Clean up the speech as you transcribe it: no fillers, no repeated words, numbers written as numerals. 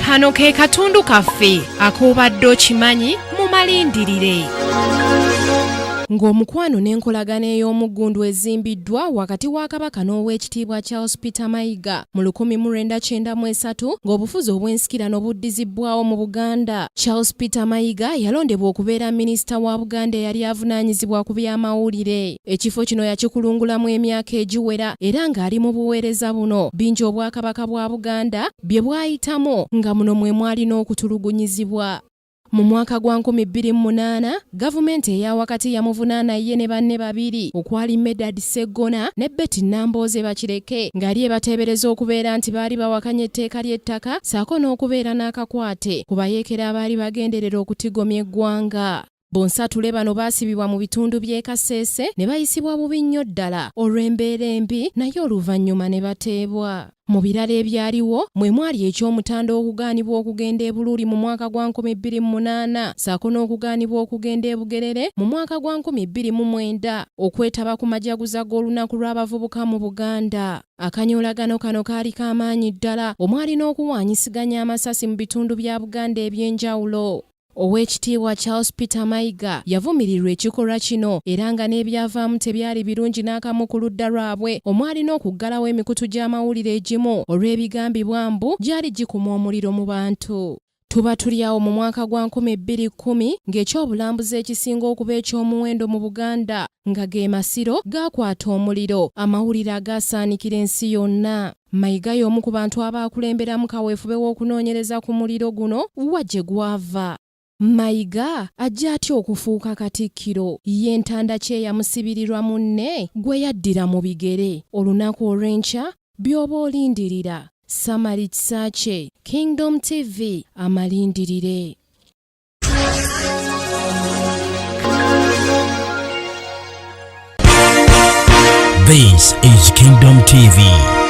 Kano ke katundu kaffe akobadde okimanyi mu malindirire. Ng'omukwano n'enkolagana ey'omuggundu ezimbiddwa wakati wa Kabaka n'Oweekitiibwa Charles Peter Mayiga mu 1993 ng'obufuzi obw'ensikirano buddizibwawo mu Buganda. Charles Peter Mayiga yalondebwa okubeera minisita wa Buganda eyali avunaanyizibwa ku by'amawulire. Ekifo kino yakikulungulamu emyaka egiwera era ng'ali mu buweereza buno bingi Obwakabaka bwa Buganda bye bwayitamu nga muno mwe mwali n'okutulugunyizibwa. Mu mwaka gwa 2008 gavumenti eya wakati yamuvunaana ye ne banne babiri okwali Medad Sseggona ne Betty Nambooze Bakireke ng'ali ebateebereza okubeera nti baali bawakanya etteeka ly'ettaka ssaako n'okubeera n'akakwate ku bayeekera abaali bagenderera okutigomya eggwanga. Bonsatule bano baasibibwa mu bitundu by'e Kasese ne bayisibwa bubi nnyo ddala olw'embeera embi naye oluvannyuma ne bateebwa. Mu birala ebyaliwo mwe mwali eky'omutanda okugaanibwa okugenda e Buluuli mu mwaka gwa 2008 ssaako n'okugaanibwa okugenda e Bugerere mu mwaka gwa 2009 okwetaba ku majaguza g'olunaku lw'abavubuka mu Buganda. Akanyoolagano kano kaali k'amaanyi ddala omwali n'okuwaanyisiganya amasasi mu bitundu bya Buganda eby'enjawulo. Oweekitiibwa Charles Peter Mayiga yavumirirwa ekikolwa kino era nga n'ebyavaamu tebyali birungi n'akamu ku ludda lwabwe omwali n'okuggalawo emikutu gy'amawulire egimu olw'ebigambibwa mbu gyali gikuma omuliro mu bantu. Tuba tuli awo mu mwaka gwa 2010 ng'ekyobulambuzi ekisinga okuba eky'omuwendo mu Buganda nga ge Masiro gaakwata omuliro amawulire agaasaanikira ensi yonna. Mayiga y'omu ku bantu abaakulemberamu kaweefube w'okunoonyereza ku muliro guno wa gye gwava. Mayiga ajja atya okufuuka Katikkiro ye ntanda kye yamusibirirwa munne gwe yaddira mu bigere olunaku olw'enkya by'oba olindirira. Samari Kisakye, Kingdom TV, amalindirire. This is Kingdom TV.